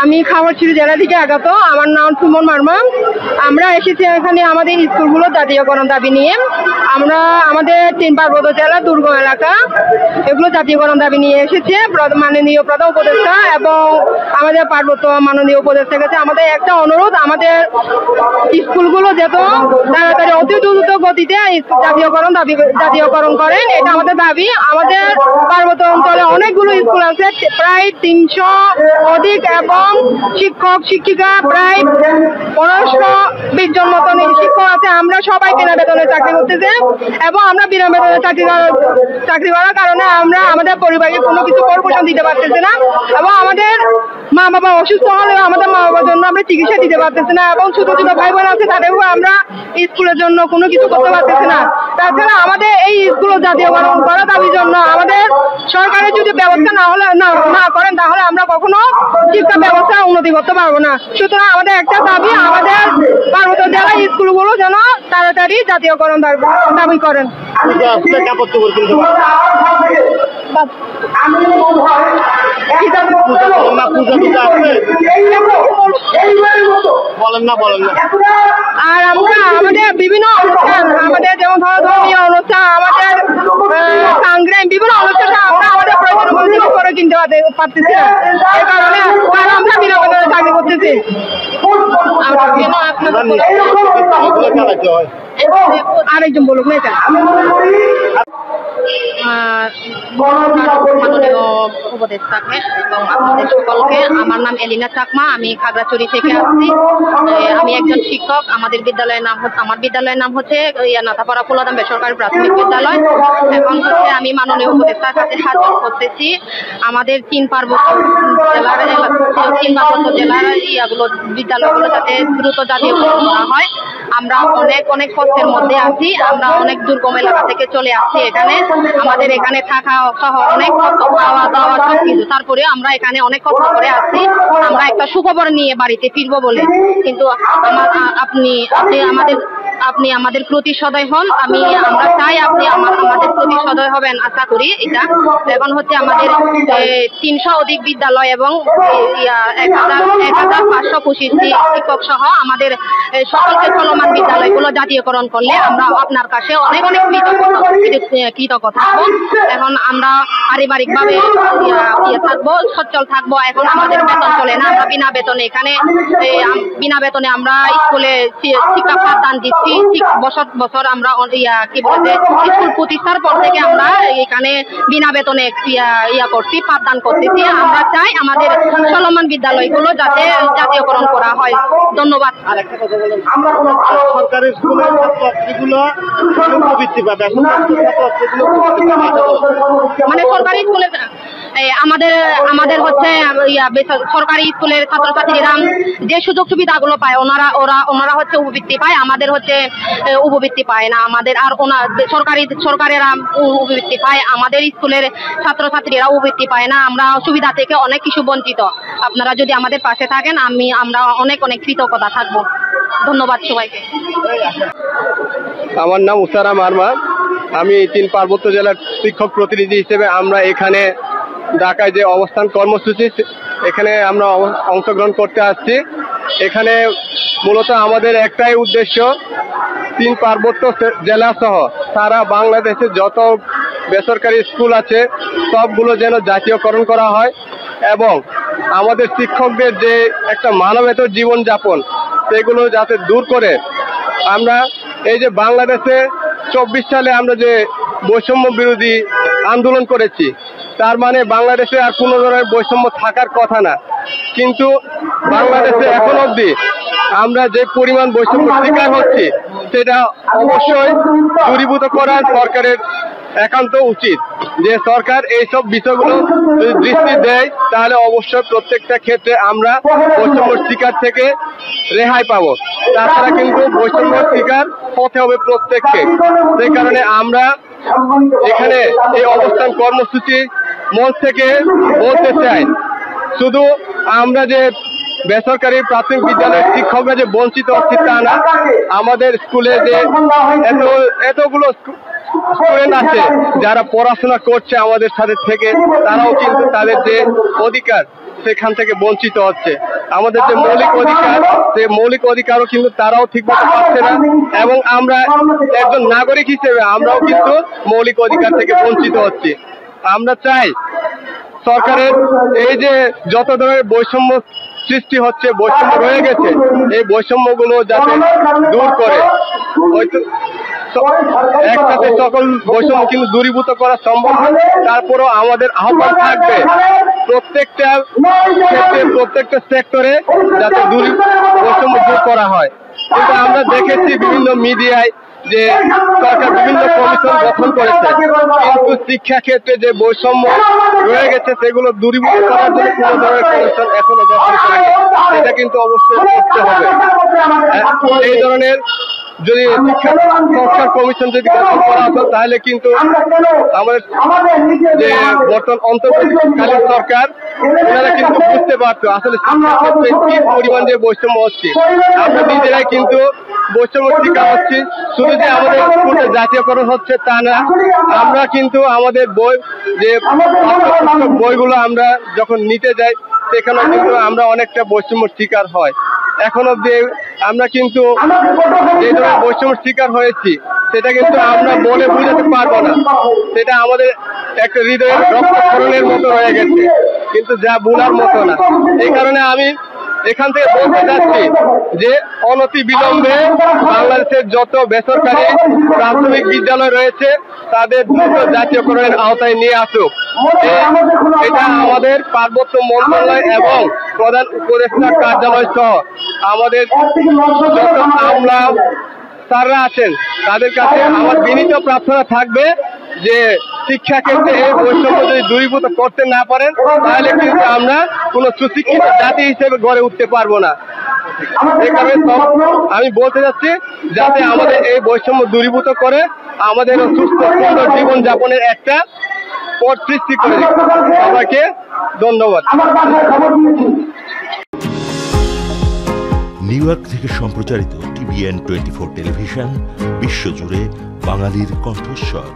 আমি খাগড়াছড়ি জেলা থেকে আগত। আমার নাম সুমন মার্মা। আমরা এসেছি এখানে আমাদের স্কুলগুলো জাতীয়করণ দাবি নিয়ে। আমরা আমাদের 3 পার্বত্য জেলা দুর্গম এলাকা এগুলো জাতীয়করণ দাবি নিয়ে এসেছে মাননীয় প্রধান উপদেষ্টা এবং আমাদের পার্বত্য মাননীয় উপদেষ্টার কাছে আমাদের একটা অনুরোধ, আমাদের স্কুলগুলো যত তাড়াতাড়ি অতি দ্রুত গতিতে জাতীয়করণ করেন, এটা আমাদের দাবি। আমাদের পার্বত্য অঞ্চলে অনেকগুলো স্কুল আছে, প্রায় 300 অধিক এবং শিক্ষক শিক্ষিকা প্রায় 1520 জন মতন শিক্ষক আছে। আমরা সবাই বিনা বেতনে চাকরি করতেছি এবং আমরা বিনা বেতনে চাকরি করার কারণে আমরা আমাদের পরিবারকে কোনো কিছু পরিপোষণ দিতে পারতেছি না এবং আমাদের মা বাবা অসুস্থ হলেও আমাদের মা বাবার জন্য আমরা চিকিৎসা দিতে পারতেছি না এবং ছোট ছোট ভাই বোন আছে তাদেরও আমরা স্কুলের জন্য কোনো কিছু করতে পারতেছি না। তাছাড়া আমাদের এই স্কুল জাতীয়করণ করার দাবির জন্য আমাদের সরকারের যদি ব্যবস্থা না করেন তাহলে আমরা কখনো শিক্ষা ব্যবস্থা উন্নতি করতে পারবো না। সুতরাং আমাদের একটা দাবি, আমাদের পার্বত্য জেলার স্কুলগুলো যেন তাড়াতাড়ি জাতীয়করণ দাবি করেন। আর আমরা আমাদের বিভিন্ন অনুষ্ঠান, আমাদের যেমন ধর্মীয় অনুষ্ঠান, আমাদের সংগ্রাম বিভিন্ন অনুষ্ঠানে আমরা আমাদের প্রয়োজন অনুযায়ী করে কিনতে পারতেছি না। এই কারণে আমরা বিনা বেতনে চাকরি করতেছি। আরেকজন বলুক না এটা। মাননীয় উপদেষ্টাকে এবং আপনাদের সকলকে, আমার নাম এলিনা চাকমা, আমি খাগড়াছড়ি থেকে আসছি। আমি একজন শিক্ষক। আমার বিদ্যালয়ের নাম হচ্ছে নাথাপাড়া ফুলাদাম বেসরকারি প্রাথমিক বিদ্যালয়। এখন হচ্ছে আমি মাননীয় উপদেষ্টার কাছে হাজির করতেছি আমাদের 3 পার্বত্য জেলার বিদ্যালয়গুলো যাতে দ্রুত জাতীয়করণ করা হয়। আমরা অনেক কষ্টের মধ্যে আছি। আমরা অনেক দুর্গম এলাকা থেকে চলে আসছি এখানে। আমাদের এখানে থাকা সহ অনেক কষ্ট, খাওয়া দাওয়া সবকিছু, তারপরে আমরা এখানে অনেক কষ্ট করে আসছি। আমরা একটা সুখবর নিয়ে বাড়িতে ফিরবো বলে, কিন্তু আপনি আমাদের প্রতি সদয় হন। আমরা চাই আপনি আমাদের প্রতি সদয় হবেন, আশা করি এটা। এখন হচ্ছে আমাদের 300 অধিক বিদ্যালয় এবং 1525 শিক্ষক সহ আমাদের সকলকে চলমান বিদ্যালয়গুলো জাতীয়করণ করলে আমরা আপনার কাছে অনেক কৃতজ্ঞ থাকবো। এখন আমরা পারিবারিকভাবে থাকবো, সচ্ছল থাকবো। এখন আমাদের বেতন চলে না, আমরা বিনা বেতনে আমরা স্কুলে শিক্ষা পাঠদান দিচ্ছি। বছর আমরা স্কুল প্রতিষ্ঠার পর থেকে আমরা এখানে বিনা বেতনে করছি, পাঠদান করতেছি। আমরা চাই আমাদের চলমান বিদ্যালয়গুলো যাতে জাতীয়করণ করা হয়। ধন্যবাদ। আরেকটা কথা বলেন, সরকারি স্কুলের ছাত্রছাত্রীগুলো মানে সরকারি স্কুলের আমাদের হচ্ছে সরকারি স্কুলের ছাত্রছাত্রীরা যে সুযোগ সুবিধাগুলো পায় ওনারা হচ্ছে উপবৃত্তি পায়, আমাদের হচ্ছে উপবৃত্তি পায় না। আমাদের আর সরকারেরা উপবৃত্তি পায়, আমাদের স্কুলের ছাত্রছাত্রীরা উপবৃত্তি পায় না। আমরা সুবিধা থেকে অনেক কিছু বঞ্চিত। আপনারা যদি আমাদের পাশে থাকেন আমরা অনেক কৃতজ্ঞতা থাকবো। ধন্যবাদ সবাইকে। আমার নাম উসারা মার্মা। আমি 3 পার্বত্য জেলার শিক্ষক প্রতিনিধি হিসেবে আমরা এখানে ঢাকায় যে অবস্থান কর্মসূচি এখানে আমরা অংশগ্রহণ করতে আসছি। এখানে মূলত আমাদের একটাই উদ্দেশ্য, 3 পার্বত্য জেলা সহ সারা বাংলাদেশে যত বেসরকারি স্কুল আছে সবগুলো যেন জাতীয়করণ করা হয় এবং আমাদের শিক্ষকদের যে একটা মানবেতর জীবনযাপন সেগুলো যাতে দূর করে আমরা এই যে বাংলাদেশে 24 সালে আমরা যে বৈষম্য বিরোধী আন্দোলন করেছি, তার মানে বাংলাদেশে আর কোনো ধরনের বৈষম্য থাকার কথা না, কিন্তু বাংলাদেশে এখন অবধি আমরা যে পরিমাণ বৈষম্য শিকার হচ্ছি সেটা অবশ্যই দূরীভূত করা সরকারের একান্ত উচিত। যে সরকার এইসব বিষয়গুলো যদি দৃষ্টি দেয় তাহলে অবশ্যই প্রত্যেকটা ক্ষেত্রে আমরা বৈষম্যের শিকার থেকে রেহাই পাবো। তাছাড়া কিন্তু বৈষম্যের শিকার হতে হবে প্রত্যেককে। সেই কারণে আমরা এখানে এই অবস্থান কর্মসূচি মঞ্চ থেকে বলতে চাই, শুধু আমরা যে বেসরকারি প্রাথমিক বিদ্যালয়ের শিক্ষকরা যে বঞ্চিত হচ্ছে তা না, আমাদের স্কুলে যে এতগুলো স্টুডেন্ট আছে যারা পড়াশোনা করছে আমাদের সাথে থেকে, তারাও কিন্তু তাদের যে অধিকার সেখান থেকে বঞ্চিত হচ্ছে। আমাদের যে মৌলিক অধিকার, সেই মৌলিক অধিকারও কিন্তু তারাও ঠিকমতো পাচ্ছে না, এবং আমরা একজন নাগরিক হিসেবে আমরাও কিন্তু মৌলিক অধিকার থেকে বঞ্চিত হচ্ছি। আমরা চাই সরকারের এই যে যত ধরনের বৈষম্য সৃষ্টি হচ্ছে, বৈষম্য রয়ে গেছে, এই বৈষম্যগুলো যাতে দূর করে, হয়তো একসাথে সকল বৈষম্য কিন্তু দূরীভূত করা সম্ভব। তারপরও আমাদের আহ্বান থাকবে প্রত্যেকটা ক্ষেত্রে, প্রত্যেকটা সেক্টরে যাতে বৈষম্য দূর করা হয়। কিন্তু আমরা দেখেছি বিভিন্ন মিডিয়ায় যে সরকার বিভিন্ন কমিশন গঠন করেছে, কিন্তু শিক্ষা ক্ষেত্রে যে বৈষম্য রয়ে গেছে সেগুলো দূরীভূত করার জন্য কোনো ধরনের কমিশন এখনো গঠন করেনি। এটা কিন্তু অবশ্যই করতে হবে। এই ধরনের যদি শিক্ষা সংস্কার কমিশন যদি গঠন করা হতো, তাহলে কিন্তু আমাদের যে বর্তমান অন্তর্বর্তীকালীন সরকার, ওনারা কিন্তু বুঝতে পারতো আসলে শিক্ষা ক্ষেত্রে কি পরিমাণ যে বৈষম্য হচ্ছে। আমরা নিজেরাই কিন্তু বৈষম্যের শিকার হচ্ছি। শুধু যে আমাদের স্কুলে জাতীয়করণ হচ্ছে তা না, আমরা কিন্তু আমাদের বইগুলো আমরা যখন নিতে যাই, সেখানে কিন্তু আমরা অনেকটা বৈষম্যের শিকার হয়। এখন অব্দি আমরা কিন্তু যে ধরনের বৈষম্যের শিকার হয়েছি, সেটা কিন্তু আমরা বলে বুঝাতে পারবো না। সেটা আমাদের একটা হৃদয়ের রক্তক্ষরণের মতো হয়ে গেছে, কিন্তু যা বলার মতো না। এই কারণে আমি এখান থেকে বলতে চাচ্ছি যে অনতি বিলম্বে বাংলাদেশের যত বেসরকারি প্রাথমিক বিদ্যালয় রয়েছে তাদের দ্রুত জাতীয়করণের আওতায় নিয়ে আসুক। এটা আমাদের পার্বত্য মন্ত্রণালয় এবং প্রধান উপদেষ্টার কার্যালয় সহ আমাদের যত আমলা স্যাররা আছেন তাদের কাছে আমার বিনীত প্রার্থনা থাকবে যে শিক্ষা ক্ষেত্রে এই বৈষম্য যদি দূরীভূত করতে না পারেন, তাহলে কিন্তু আমরা কোনো সুশিক্ষিত জাতি হিসেবে গড়ে উঠতে পারবো না। এই কারণে আমি বলতে চাচ্ছি যাতে আমাদের এই বৈষম্য দূরীভূত করে আমাদের সুস্থ সুন্দর জীবন যাপনের একটা পথ সৃষ্টি করে। সবাইকে ধন্যবাদ। নিউ ইয়র্ক থেকে সম্প্রচারিত TVN 24 টেলিভিশন বিশ্বজুড়ে বাঙালির কণ্ঠস্বর।